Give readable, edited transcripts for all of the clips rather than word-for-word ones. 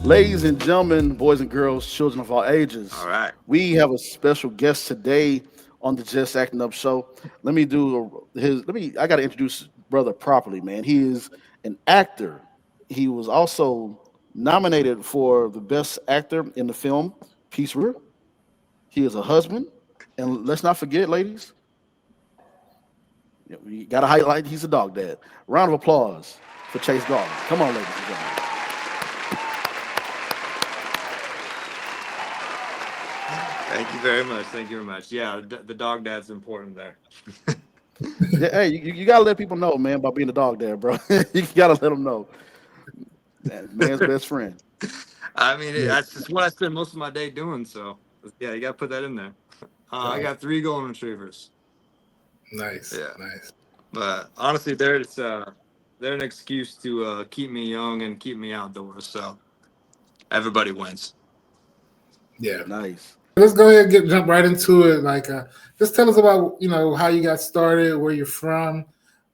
Ladies and gentlemen, boys and girls, children of all All ages, right. we have a special guest today on the Just Acting Up show. Let me do his. Let me. I got to introduce brother properly, man. He is an actor. He was also nominated for the best actor in the film Peace River. He is a husband, and let's not forget, ladies, we got to highlight he's a dog dad. Round of applause for Chase Garland. Come on, ladies and gentlemen. Thank you very much. Thank you very much. Yeah, the dog dad's important there. Yeah, hey, you gotta let people know, man, about being a dog dad, bro. You gotta let them know. That man's best friend. I mean, Yeah, that's just what I spend most of my day doing. So, yeah, you got to put that in there. I right. got three golden retrievers. Nice, Yeah. nice. But honestly, they're an excuse to keep me young and keep me outdoors. So everybody wins. Yeah. Nice. Let's go ahead and jump right into it. Just tell us about how you got started, where you're from.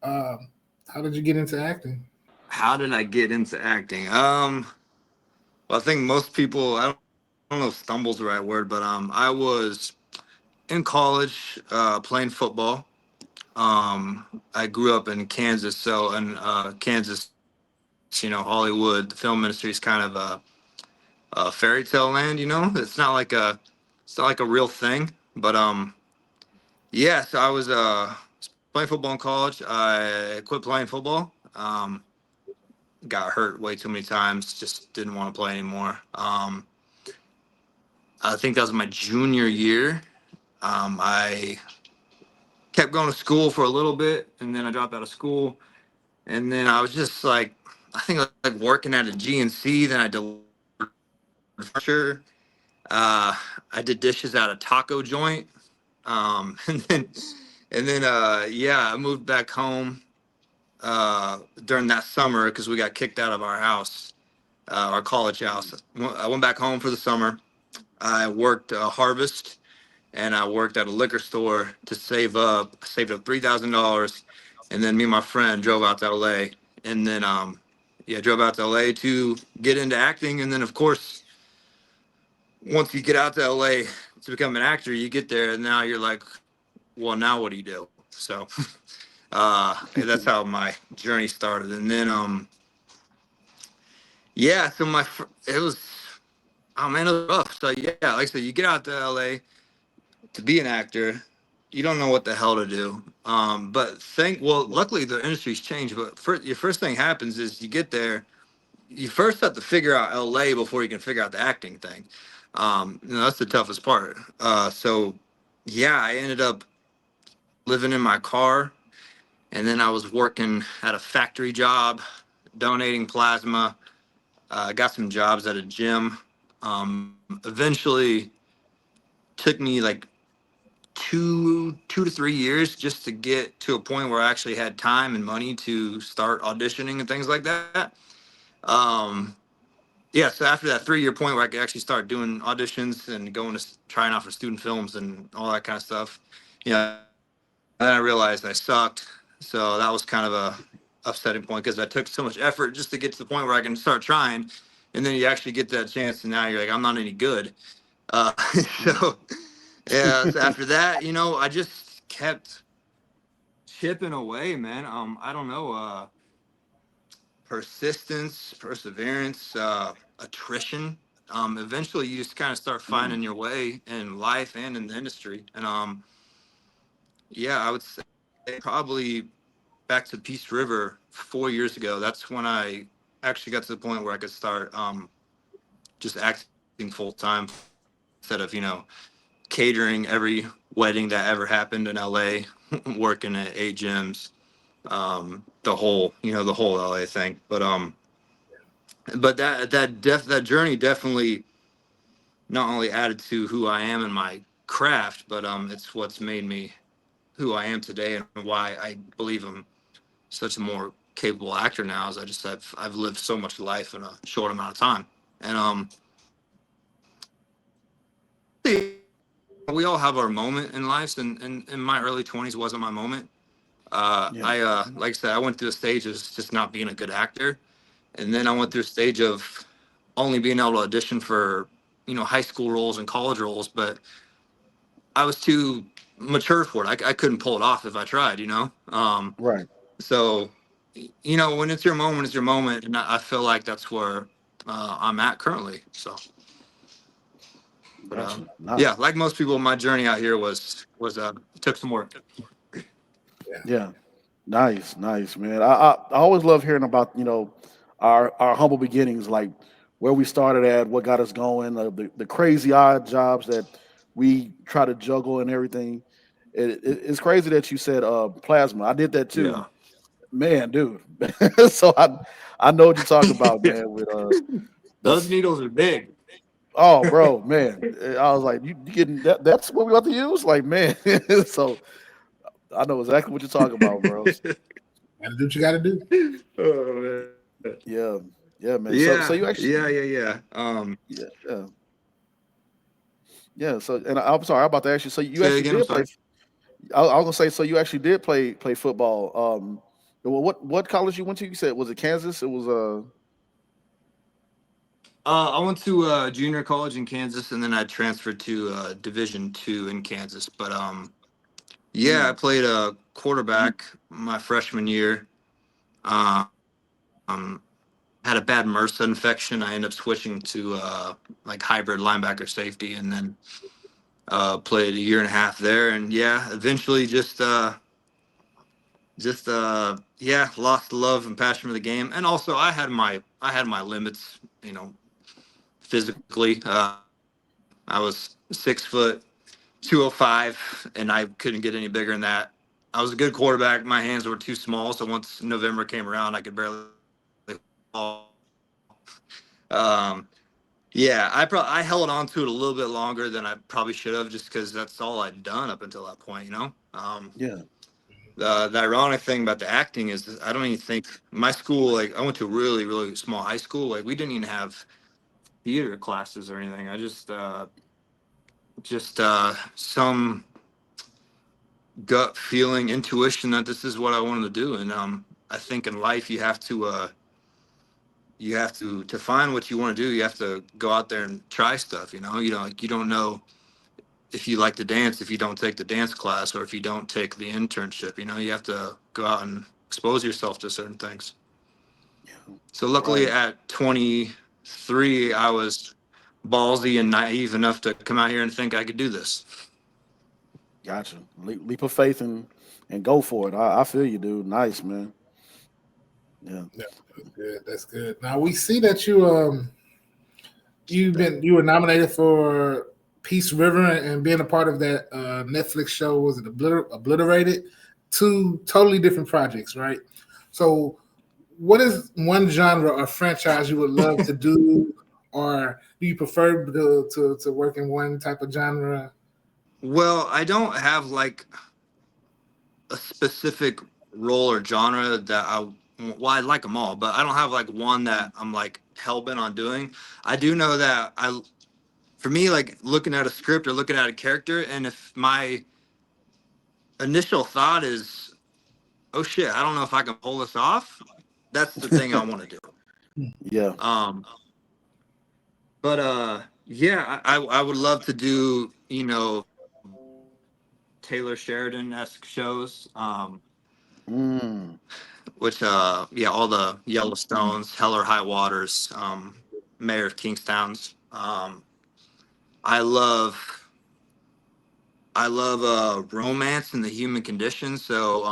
Um, how did you get into acting? How did I get into acting? Well, I think most people, I don't know if stumble's the right word, but I was in college playing football. I grew up in Kansas, so in Kansas, Hollywood, the film industry is kind of a fairy tale land. It's not like a real thing. But yeah. So I was playing football in college. I quit playing football. Got hurt way too many times. Just didn't want to play anymore. I think that was my junior year. I kept going to school for a little bit, and then I dropped out of school. And then I was just like, I think like working at a GNC. Then I delivered furniture. Uh, I did dishes at a taco joint. And then yeah, I moved back home during that summer because we got kicked out of our house, our college house. I went back home for the summer. I worked harvest and I worked at a liquor store to save up. I saved up $3,000, and then me and my friend drove out to LA, and then yeah, drove out to LA to get into acting, and then of course, once you get out to LA to become an actor, you get there, and now you're like, well, now what do you do? So that's how my journey started, and then yeah, so it was, oh man, it was rough. So yeah, like I said, you get out to LA to be an actor, you don't know what the hell to do. Luckily the industry's changed. But your first thing happens is you get there. You first have to figure out LA before you can figure out the acting thing. That's the toughest part. So yeah, I ended up living in my car, and then I was working at a factory job, donating plasma. Got some jobs at a gym. Eventually, took me like two to 3 years just to get to a point where I actually had time and money to start auditioning and things like that. Um, yeah, so after that 3 year point where I could actually start doing auditions and going to trying out for student films and all that kind of stuff, then I realized I sucked. So that was kind of a upsetting point because I took so much effort just to get to the point where I can start trying, and then you actually get that chance, and now you're like, I'm not any good. Uh, Mm. so yeah, so after that, I just kept chipping away, man. I don't know, persistence, perseverance, attrition. Eventually, you just kind of start Mm. finding your way in life and in the industry. And yeah, I would say probably back to Peace River 4 years ago. That's when I actually got to the point where I could start just acting full time instead of catering every wedding that ever happened in LA, working at 8 gyms, the whole LA thing. But that journey definitely not only added to who I am in my craft, but it's what's made me who I am today and why I believe I'm such a more capable actor now. Is I've lived so much life in a short amount of time, and we all have our moment in lives, and in my early 20s wasn't my moment. Yeah. I like I said, I went through a stage of just not being a good actor, and then I went through a stage of only being able to audition for, high school roles and college roles, but I was too mature for it. I couldn't pull it off if I tried. Right. So, when it's your moment, it's your moment. And I feel like that's where I'm at currently. So, but Gotcha. yeah, Nice. like most people, my journey out here was took some work. Yeah. Nice. Nice, man. I always love hearing about, our humble beginnings, like where we started at, what got us going, the crazy odd jobs that we try to juggle and everything. It's crazy that you said plasma. I did that too. Yeah. Man, dude. So I know what you're talking about, man, with the Those needles are big. oh, bro, man. I was like, you getting that's what we about to use? Like, man. So I know exactly what you're talking about, bro. Gotta do what you gotta do. Oh man. Yeah. Yeah, man. So Yeah, you actually yeah, yeah, yeah. yeah, yeah. Yeah. So and I'm sorry, I'm about to ask you. So you Say it actually again. I'm did play sorry. I was gonna say so you actually did play football. Well, what college you went to? You said was it Kansas? It was I went to junior college in Kansas, and then I transferred to Division II in Kansas. But yeah, I mm, played quarterback my freshman year. Um, had a bad MRSA infection. I ended up switching to like hybrid linebacker safety, and then played a year and a half there. And yeah, eventually just yeah, lost the love and passion for the game. And also, I had my limits, physically. I was 6 foot 205, and I couldn't get any bigger than that. I was a good quarterback. My hands were too small, so once November came around, I could barely fall. Um, yeah, I held on to it a little bit longer than I probably should have, just because that's all I'd done up until that point. yeah. The ironic thing about the acting is that I don't even think my school, like I went to a really really small high school, like we didn't even have theater classes or anything. I just some gut feeling, intuition that this is what I wanted to do. And I think in life you have to find what you want to do. You have to go out there and try stuff. Like you don't know if you like to dance if you don't take the dance class, or if you don't take the internship. You have to go out and expose yourself to certain things. Yeah. So luckily Right. at 23, I was ballsy and naive enough to come out here and think I could do this. Gotcha. Leap of faith and go for it. I feel you, dude. Nice, man. Yeah. Yeah, that's good. That's good. Now we see that you were nominated for Peace River and being a part of that Netflix show. Was it Obliterated? Two totally different projects, right? So, what is one genre or franchise you would love to do, or do you prefer to work in one type of genre? Well, I don't have like a specific role or genre that well, I like them all, but I don't have like one that I'm like hell bent on doing. I do know that for me, like looking at a script or looking at a character, and if my initial thought is, oh shit, I don't know if I can pull this off, that's the thing I want to do. Yeah. Um, but yeah, I would love to do, Taylor Sheridan-esque shows. Mm, Which yeah, all the Yellowstones, Hell or High Waters, Mayor of Kingstown's. I love I love romance and the human condition. So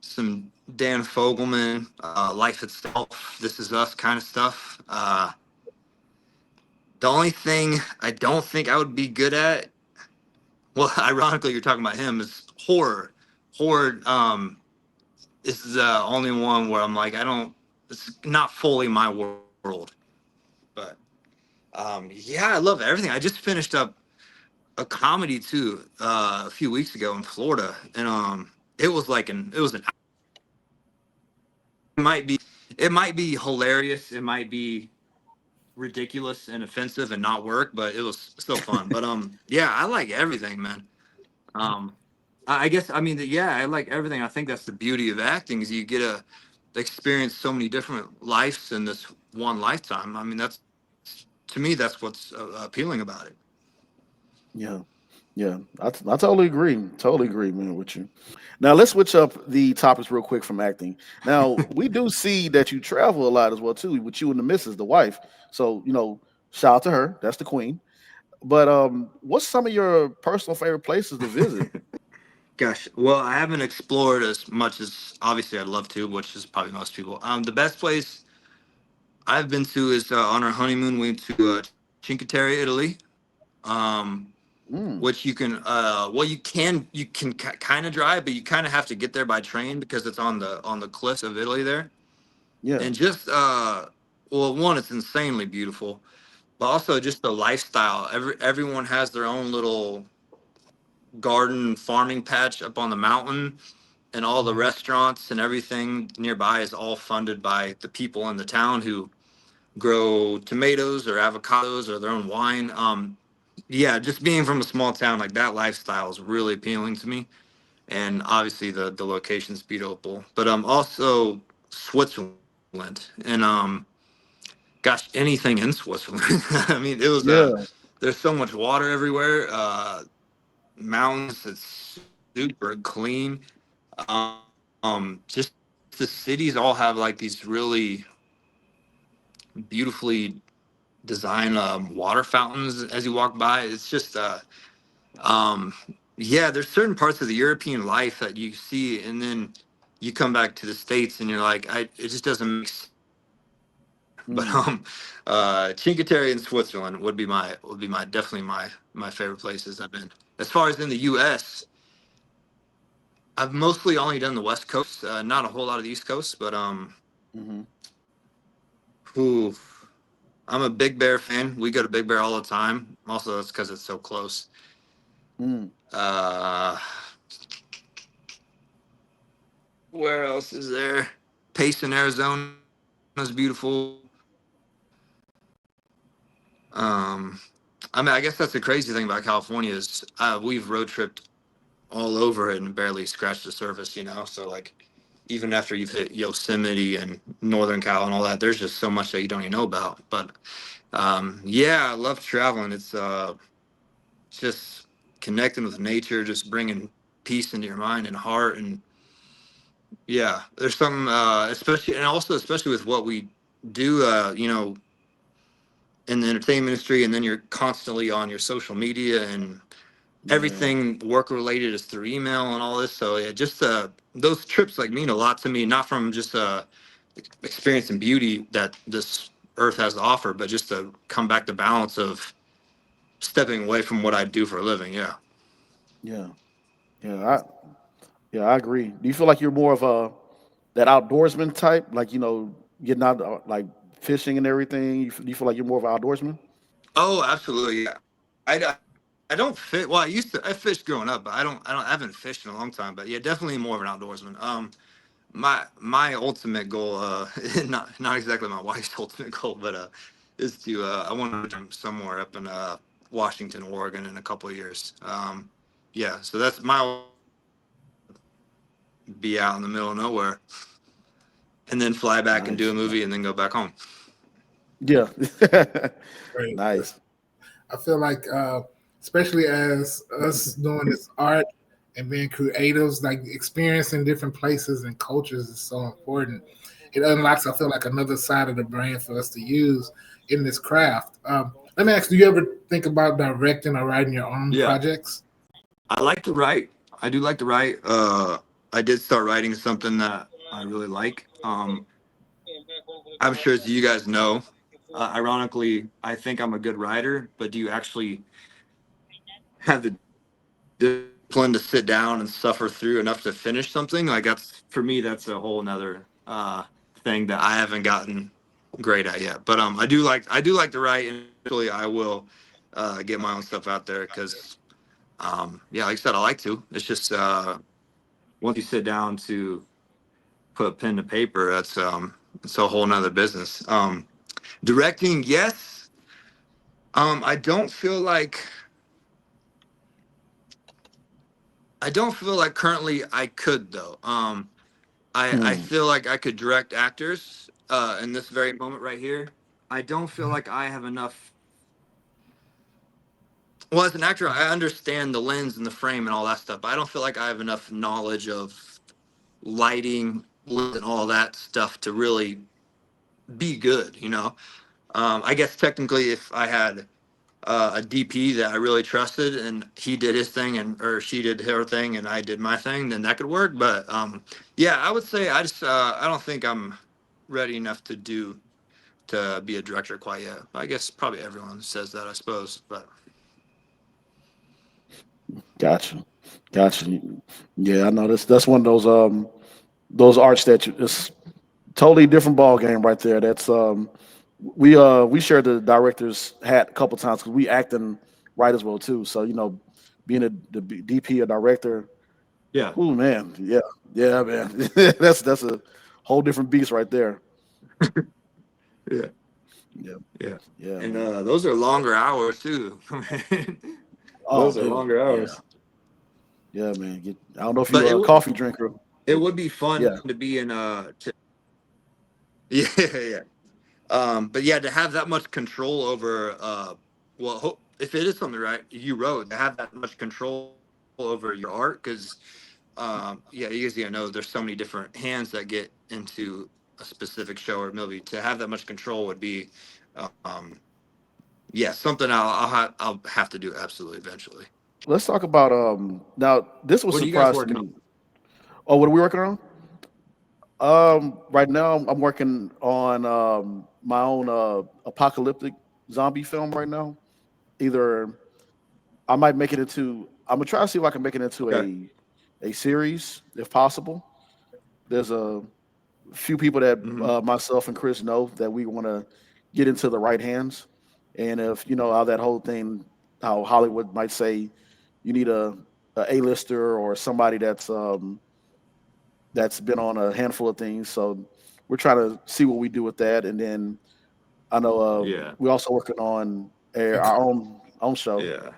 some Dan Fogelman, Life Itself, This Is Us kind of stuff. The only thing I don't think I would be good at, well, ironically, you're talking about him, is horror. Horror is the only one where I'm like, I don't. It's not fully my world. But yeah, I love everything. I just finished up a comedy too a few weeks ago in Florida, and it was an it might be it might be hilarious, it might be ridiculous and offensive and not work, but it was still fun. But yeah, I like everything, man. Um, I guess I mean yeah, I like everything. I think that's the beauty of acting is you get to experience so many different lives in this one lifetime. I mean, that's to me, that's what's appealing about it. Yeah, yeah, I totally agree. Totally agree, man, with you. Now let's switch up the topics real quick from acting. Now we do see that you travel a lot as well too, with you and the missus, the wife. So shout out to her. That's the queen. But what's some of your personal favorite places to visit? Gosh, well, I haven't explored as much as obviously I'd love to, which is probably most people. The best place I've been to is on our honeymoon. We went to Cinque Terre, Italy. Mm, Which you can well you can kind of drive, but you kind of have to get there by train because it's on the cliffs of Italy there. yeah. And just well, one, it's insanely beautiful, but also just the lifestyle. Everyone has their own little garden farming patch up on the mountain, and all the restaurants and everything nearby is all funded by the people in the town who grow tomatoes or avocados or their own wine. Yeah, just being from a small town, like that lifestyle is really appealing to me, and obviously the location's beautiful. But also Switzerland, and gosh, anything in Switzerland. I mean, it was Yeah. there's so much water everywhere, mountains. It's super clean. Just the cities all have like these really beautifully designed water fountains as you walk by. It's just um, yeah, there's certain parts of the European life that you see, and then you come back to the States, and you're like, it just doesn't make sense anymore. But Mm, Cinque Terre in Switzerland would be my definitely my favorite places I've been. As far as in the U.S., I've mostly only done the West Coast, not a whole lot of the East Coast, but hmm who I'm a Big Bear fan. We go to Big Bear all the time. Also, that's because it's so close. mm, Uh, where else is there? Payson, Arizona is beautiful. Um, I mean, I guess that's the crazy thing about California is we've road tripped all over it and barely scratched the surface, you know. So like, even after you've hit Yosemite and Northern Cal and all that, there's just so much that you don't even know about. But yeah, I love traveling. It's just connecting with nature, just bringing peace into your mind and heart, and yeah, there's some especially and also especially with what we do, in the entertainment industry, and then you're constantly on your social media and yeah. everything work related is through email and all this. So yeah, just those trips like mean a lot to me, not from just experience and beauty that this earth has to offer, but just to come back to balance of stepping away from what I do for a living. Yeah. Yeah. Yeah. I agree. Do you feel like you're more of a that outdoorsman type? Like, getting out like fishing and everything? Do you feel like you're more of an outdoorsman? Oh, absolutely. Yeah. I don't fit. Well, I fished growing up, but I haven't fished in a long time. But yeah, definitely more of an outdoorsman. My ultimate goal, not exactly my wife's ultimate goal, but is to I want to somewhere up in Washington, Oregon in a couple of years. Yeah, so that's my ultimate goal is to be out in the middle of nowhere and then fly back and do a Nice. movie and then go back home. Yeah. Right. Nice. I feel like, especially as us doing this art and being creatives, like experiencing different places and cultures is so important. It unlocks, I feel like, another side of the brain for us to use in this craft. Let me ask, do you ever think about directing or writing your own Yeah, projects? I like to write. I do like to write. I did start writing something that I really like. I'm sure as you guys know, ironically, I think I'm a good writer, but do you actually have the discipline to sit down and suffer through enough to finish something? Like that's for me, that's a whole nother thing that I haven't gotten great at yet. But I do like to write, and eventually I will get my own stuff out there because yeah, like I said, I like to. It's just once you sit down to put pen to paper, that's it's a whole nother business. Directing, yes. I don't feel like currently I could though. I Hmm. feel like I could direct actors. in this very moment right here, I don't feel like I have enough. Well, as an actor, I understand the lens and the frame and all that stuff, but I don't feel like I have enough knowledge of lighting and all that stuff to really be good. I guess technically, if I had a DP that I really trusted and he did his thing and or she did her thing and I did my thing, then that could work. But yeah, I would say I don't think I'm ready enough to be a director quite yet. I guess probably everyone says that, I suppose. But Gotcha, gotcha. Yeah, I know that's one of those arts that it's totally different ball game right there. That's we shared the director's hat a couple times because we acting right as well too. So being the DP or director, yeah, oh man, yeah, yeah, man, that's a whole different beast right there. yeah, Yeah, yeah. yeah, And man. those are longer hours too. Oh, Those are dude, longer yeah, hours. yeah, man. I don't know if But you a coffee drinker. it would be fun Yeah, to be in yeah, yeah. But yeah, to have that much control over if it is something right you wrote, to have that much control over your art, because yeah, you guys gotta know there's so many different hands that get into a specific show or movie. To have that much control would be, um, yeah, something I'll have to do absolutely eventually. let's talk about now. This was What are you guys surprise to working on? me. Oh, what are we working on? Right now I'm working on my own apocalyptic zombie film right now. Either I might make it into. I'm gonna try to see if I can make it into Okay. a series if possible. There's a few people that Hmm. myself and Chris know that we want to get into the right hands, and if you know how that whole thing, how Hollywood might say you need a lister or somebody that's been on a handful of things. So we're trying to see what we do with that, and then I know Yeah. we're also working on our own show, Yeah.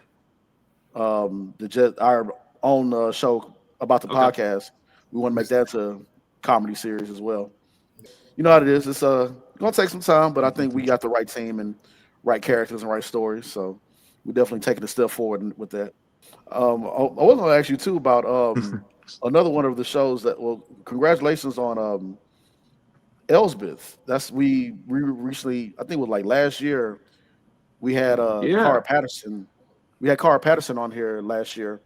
our own show about the Okay. podcast. We want to make that a comedy series as well. You know how it is. It's gonna take some time, but I think we got the right team and right characters and right stories. So we're definitely taking a step forward with that. I was gonna ask you too about another one of the shows that. Well, congratulations on Elsbeth. That's we recently. I think it was like last year. We had Yeah. Cara Patterson. We had Cara Patterson on here last year,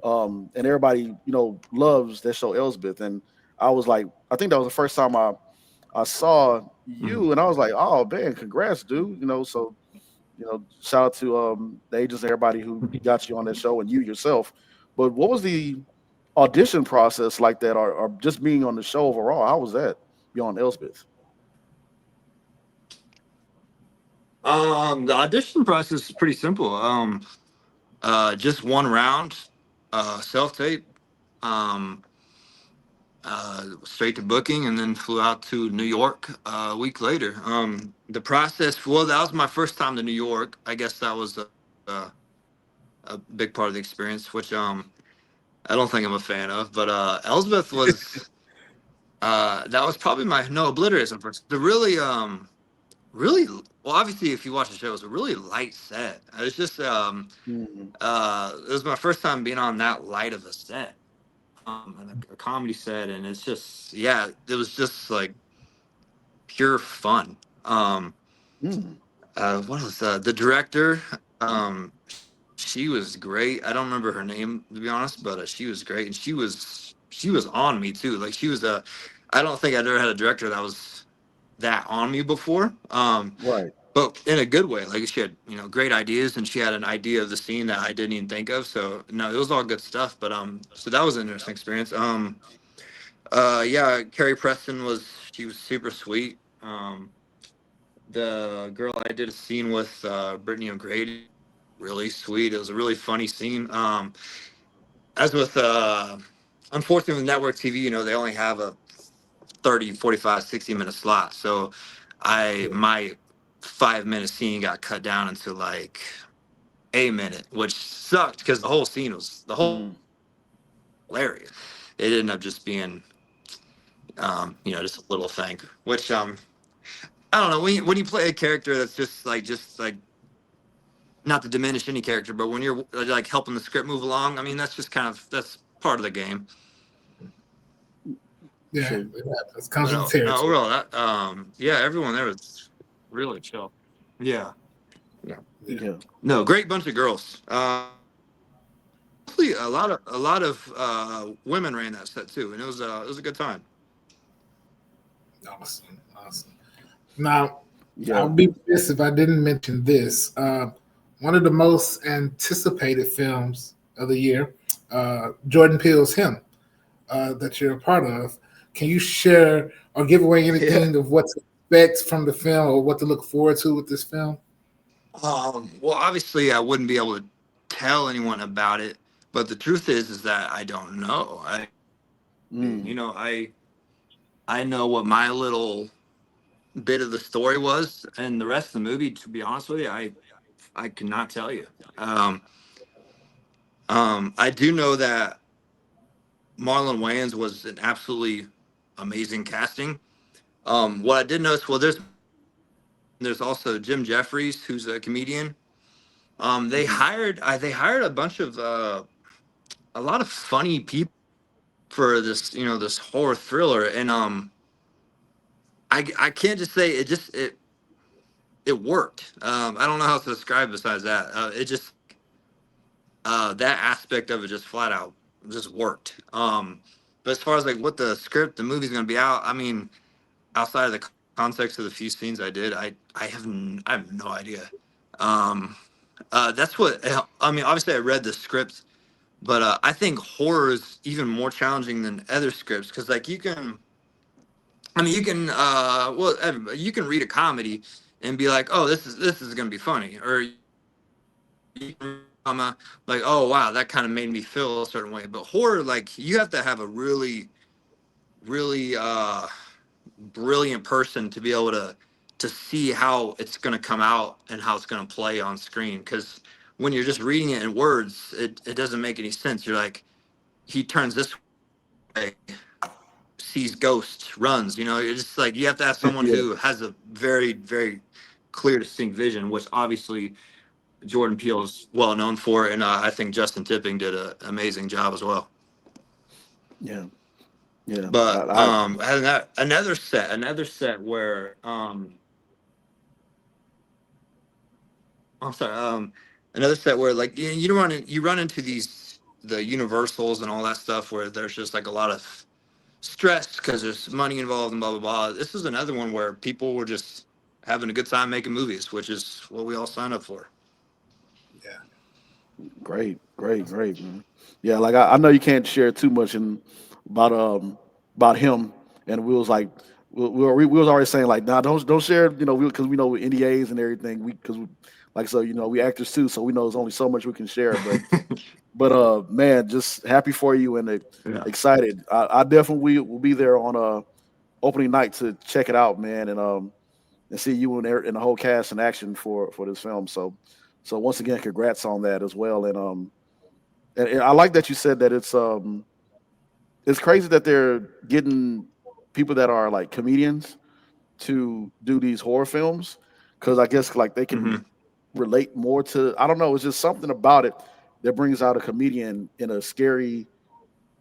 and everybody loves that show Elsbeth. And I was like, I think that was the first time I saw Mhm. you, and I was like, oh man, congrats, dude. So shout out to the agents and everybody who got you on that show and you yourself. But what was the audition process like that, or just being on the show overall? How was that? Be on Elsbeth. The audition process is pretty simple. Just one round, self tape, um, straight to booking, and then flew out to New York a week later. The process, well, that was my first time to New York. I guess that was a big part of the experience, which I don't think I'm a fan of. But Elsbeth was that was probably my no obliterism first. The really well, obviously, if you watch the show, it was a really light set. It was just Mm, it was my first time being on that light of a set, and a comedy set, and it's just yeah, it was just like pure fun. Um, mm, what was the director? She was great. I don't remember her name to be honest, but she was great, and she was on me too. Like she was a. I don't think I'd ever had a director that was that on me before. right. But in a good way. Like she had, great ideas, and she had an idea of the scene that I didn't even think of. So no, it was all good stuff. But so that was an interesting experience. Yeah, Carrie Preston she was super sweet. The girl I did a scene with, Brittany O'Grady, really sweet. It was a really funny scene. As with, unfortunately, with network TV, they only have a 30, 45, 60 minute slot. So Yeah. my 5 minute scene got cut down into like a minute, which sucked because the whole scene Mm, was hilarious. It ended up just being, just a little thing, which I don't know, when you play a character that's just like not to diminish any character, but when you're like helping the script move along, I mean that's just kind of that's part of the game. Yeah, Sure. it happens. Comes But with the no, territory. overall, that yeah, everyone there was really chill. Yeah, yeah. Yeah. Yeah. No, great bunch of girls. Mostly a lot of women ran that set too, and it was a good time. Awesome. Awesome. Now, Yeah. I'll be remiss if I didn't mention this. One of the most anticipated films of the year, Jordan Peele's Him, that you're a part of. Can you share or give away Yeah. anything of what to expect from the film or what to look forward to with this film? Well, obviously, I wouldn't be able to tell anyone about it, but the truth is that I don't know. Mm. I know what my little bit of the story was, and the rest of the movie. To be honest with you, I cannot tell you. Um, I do know that Marlon Wayans was an absolutely amazing casting. What I did notice, well, there's also Jim Jeffries, who's a comedian. Hmm. They hired a bunch of a lot of funny people for this this horror thriller, and I can't just say it worked. I don't know how to describe it besides that. It just that aspect of it just flat out just worked. But as far as like what the script, the movie's gonna be out, I mean, outside of the context of the few scenes I did, I have no idea. Um, that's what I mean. Obviously, I read the script, but I think horror is even more challenging than other scripts because like you can, I mean, you can well, you can read a comedy and be like, oh, this is gonna be funny, or you can read a drama like, oh wow, that kind of made me feel a certain way. But horror, like you have to have a really brilliant person to be able to see how it's going to come out and how it's going to play on screen because when you're just reading it in words it doesn't make any sense. You're like, he turns this way, sees ghosts, runs, it's just like you have to have someone who has a very very clear distinct vision, which obviously Jordan Peele is well known for, and I think Justin Tipping did an amazing job as well. Yeah. Yeah. But I I had another set where I'm sorry. Another set where like you run into these the universals and all that stuff where there's just like a lot of stress because there's money involved and blah blah blah. This is another one where people were just having a good time making movies, which is what we all sign up for. Yeah. great, great, great, man. Yeah, like I know you can't share too much about about him, and we was like we was already saying like, nah, don't share, because we know NDAs and everything. We because like so we actors too, so we know there's only so much we can share. But man, just happy for you and Yeah. excited. I definitely will be there on opening night to check it out, man, and see you and the whole cast in action for this film. So once again, congrats on that as well. And I like that you said that it's crazy that they're getting people that are like comedians to do these horror films because I guess like they can Hmm. relate more to, I don't know, it's just something about it that brings out a comedian in a scary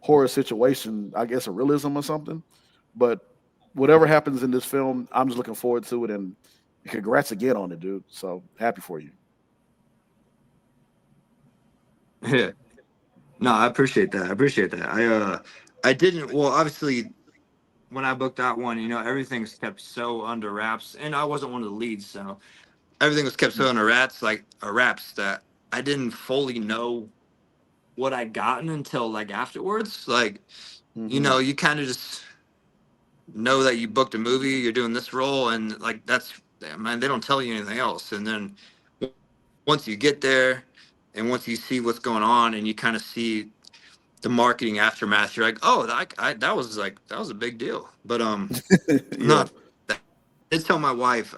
horror situation, I guess a realism or something. But whatever happens in this film, I'm just looking forward to it, and congrats again on it, dude. So happy for you. Yeah. No, I appreciate that. I appreciate that. I didn't. Well, obviously, when I booked that one, everything's kept so under wraps, and I wasn't one of the leads, so everything was kept so under wraps that I didn't fully know what I'd gotten until like afterwards. Like, Hmm. you kind of just know that you booked a movie, you're doing this role, and like that's, man, they don't tell you anything else. And then once you get there, and once you see what's going on, and you kind of see the marketing aftermath, you're like, oh, that was a big deal. But Yeah. no, I did tell my wife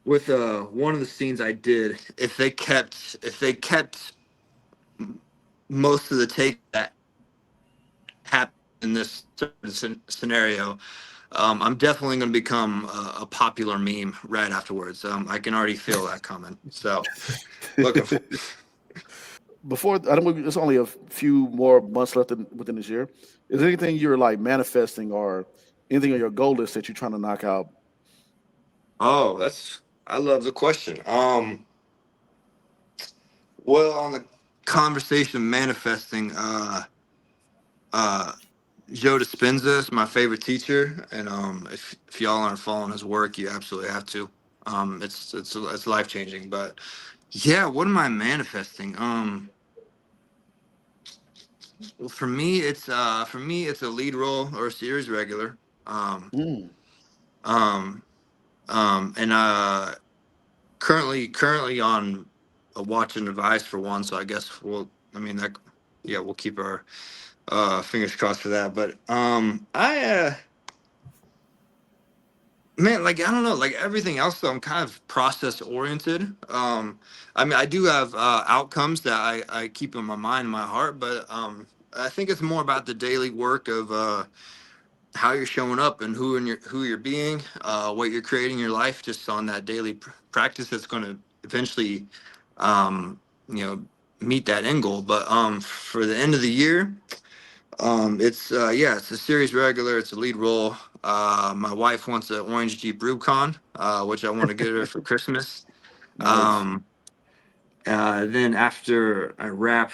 with one of the scenes I did, if they kept most of the takes that happened in this certain scenario, I'm definitely going to become a popular meme right afterwards. I can already feel that coming. So looking for. Before I don't. It's only a few more months left within this year. Is there anything you're like manifesting or anything on your goal list that you're trying to knock out? Oh, I love the question. Well, on the conversation of manifesting, uh, Joe Dispenza is my favorite teacher, and if y'all aren't following his work, you absolutely have to. It's life changing. But yeah, what am I manifesting? Well, for me it's a lead role or a series regular. Um, Mm, um, and currently on a watch and advice for one. So I guess I mean that, yeah, we'll keep our fingers crossed for that. But I man, like I don't know, like everything else though, I'm kind of process oriented. I mean, I do have outcomes that I keep in my mind and my heart, but I think it's more about the daily work of how you're showing up and who you're being, what you're creating in your life, just on that daily practice that's going to eventually, um, you know, meet that end goal. But for the end of the year, it's yeah, it's a series regular. It's a lead role. My wife wants an orange Jeep Rubicon, which I want to get her for Christmas. nice. Um, then after I wrap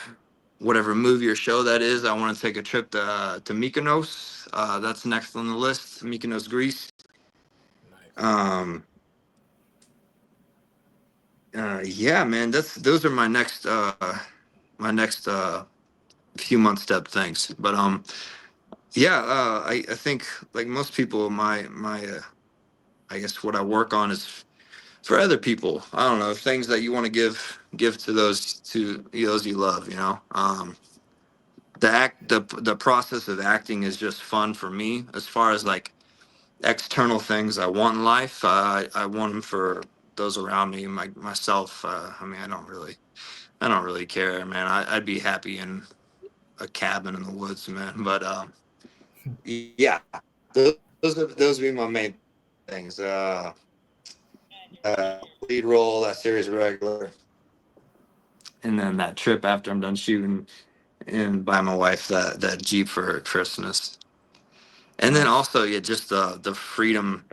whatever movie or show that is, I want to take a trip to Mykonos. That's next on the list. Mykonos, Greece. Nice. Um, yeah, man, those are my next few month step things. But yeah, I think like most people, my I guess what I work on is for other people. I don't know, things that you want to give to those you love. The process of acting is just fun for me. As far as like external things I want in life, I want them for those around me, myself. I mean, I don't really care, man. I'd be happy in a cabin in the woods, man. But yeah, those would be my main things. Lead role, that series regular, and then that trip after I'm done shooting, and buy my wife that Jeep for Christmas. And then Nice. also, yeah, just the freedom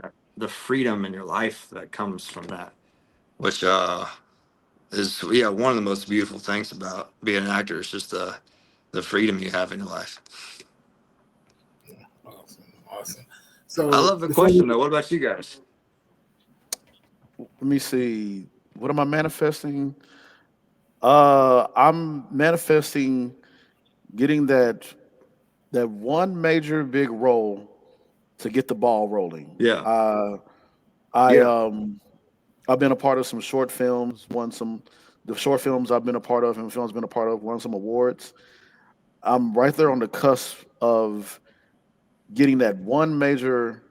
in your life that comes from that, which is, yeah, one of the most beautiful things about being an actor is just the freedom you have in your life. Awesome. Awesome. I So love the before we, question though. What about you guys? Let me see. What am I manifesting? I'm manifesting getting that one major big role to get the ball rolling. Yeah, I yeah. I've been a part of some short films, won some the short films I've been a part of and films I've been a part of, won some awards. I'm right there on the cusp of getting that one major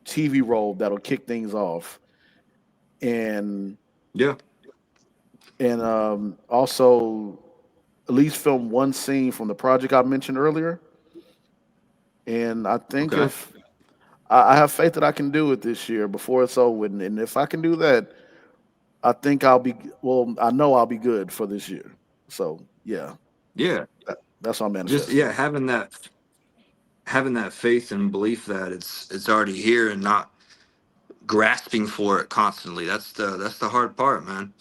TV role that'll kick things off, and Yeah. also at least film one scene from the project I mentioned earlier. And I think Okay. if I have faith that I can do it this year before it's over, and if I can do that, I think I'll be well. I know I'll be good for this year. So yeah, Yeah. that's what I'm Just yeah, manifesting. having that faith and belief that it's already here and not grasping for it constantly. That's the hard part, man.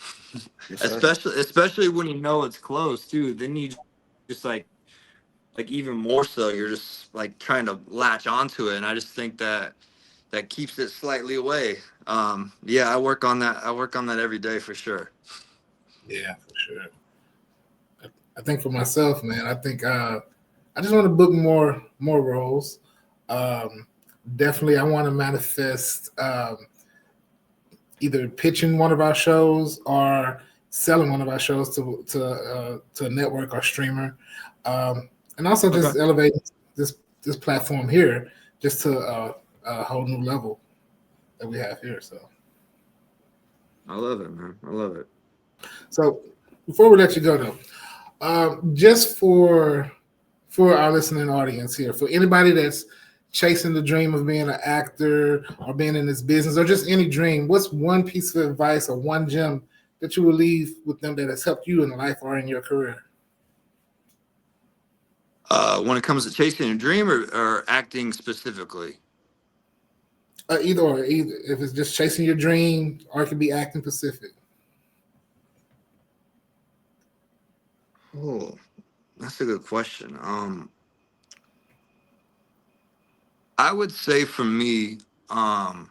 Yes, sir. Especially when you know it's close too. Then you just like even more so, you're just like trying to latch onto it, and I just think that keeps it slightly away. Yeah, I work on that every day for sure. yeah, for sure. I think for myself, man, I think I just want to book more roles. Um, Definitely, I want to manifest either pitching one of our shows or selling one of our shows to a network or streamer, and also Okay. just elevate this platform here just to a whole new level that we have here. I love it, man. I love it. So before we let you go though, just for our listening audience here, for anybody that's chasing the dream of being an actor or being in this business or just any dream, what's one piece of advice or one gem that you will leave with them that has helped you in life or in your career? When it comes to chasing a dream or acting specifically. Either or, either if it's just chasing your dream or it could be acting Pacific. Oh, that's a good question. I would say for me, um,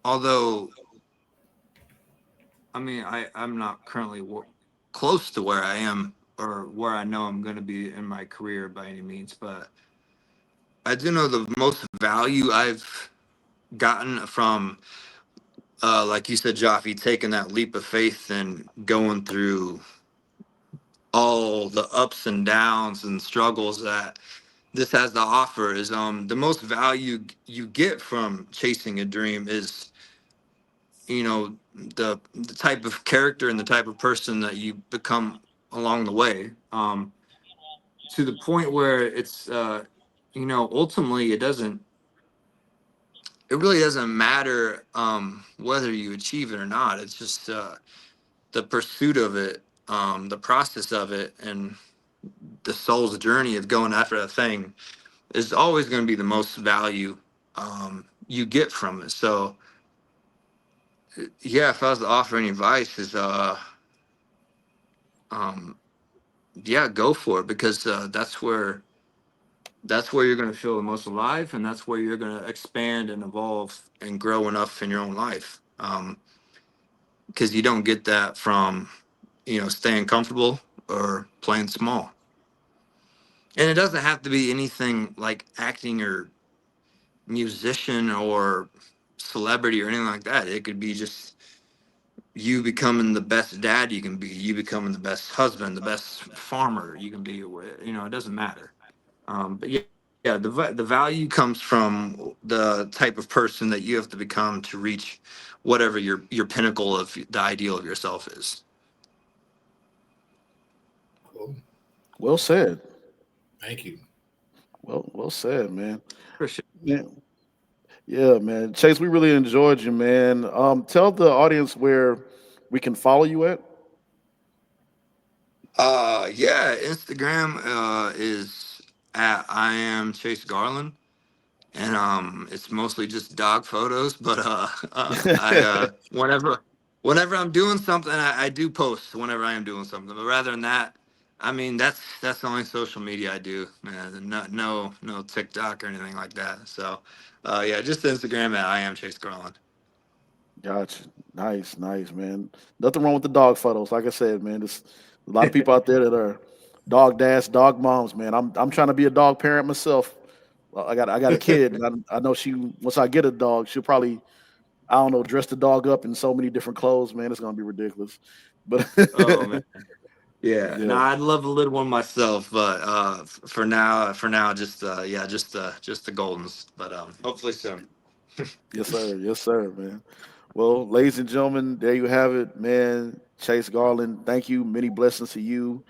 although I mean I'm not currently close to where I am or where I know I'm going to be in my career by any means, but I do know the most value I've gotten from, like you said, Jaffe, taking that leap of faith and going through all the ups and downs and struggles that this has to offer is the most value you get from chasing a dream is, you know, the type of character and the type of person that you become along the way, to the point where it's ultimately it really doesn't matter whether you achieve it or not. It's just the pursuit of it, the process of it, and the soul's journey of going after a thing is always going to be the most value you get from it. So, yeah, if I was to offer any advice, is um, yeah, go for it because that's where you're going to feel the most alive, and that's where you're going to expand and evolve and grow enough in your own life. Because you don't get that from staying comfortable or playing small. And it doesn't have to be anything like acting or musician or celebrity or anything like that. It could be just you becoming the best dad you can be, you becoming the best husband, the best farmer you can be. It doesn't matter. But yeah, the value comes from the type of person that you have to become to reach whatever your pinnacle of the ideal of yourself is. Cool. Well said. Thank you. Well said, man. Appreciate Yeah, yeah, man. Chase, we really enjoyed you, man. Tell the audience where we can follow you at. Yeah, Instagram is at I am Chase Garland, and it's mostly just dog photos. But I whenever I'm doing something, I do post whenever I am doing something. But rather than that, I mean that's the only social media I do, man. No TikTok or anything like that. So, yeah, just Instagram at I am Chase Garland. Gotcha. Nice, man. Nothing wrong with the dog photos. Like I said, man, there's a lot of people out there that are dog dads, dog moms, man. I'm trying to be a dog parent myself. Well, I got a kid, and I know she once I get a dog, she'll probably I don't know dress the dog up in so many different clothes, man. It's gonna be ridiculous. But Oh man. Yeah, no, yeah, I'd love a little one myself, but for now, just the Goldens. But hopefully soon. yes, sir, man. Well, ladies and gentlemen, there you have it, man. Chase Garland, thank you. Many blessings to you,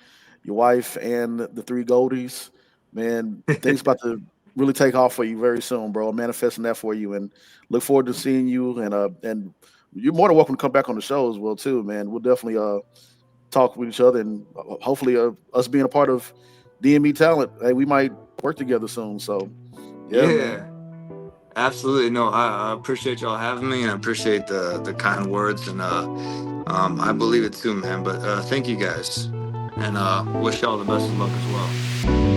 your wife, and the three Goldies. Man, things about to really take off for you very soon, bro. I'm manifesting that for you, and look forward to seeing you. And you're more than welcome to come back on the show as well, too, man. We'll definitely talk with each other, and hopefully us being a part of DME Talent. Hey, we might work together soon. So, yeah, man. Yeah, absolutely. No, I appreciate y'all having me, and I appreciate the kind words, and I believe it too, man. But thank you guys, and wish y'all the best of luck as well.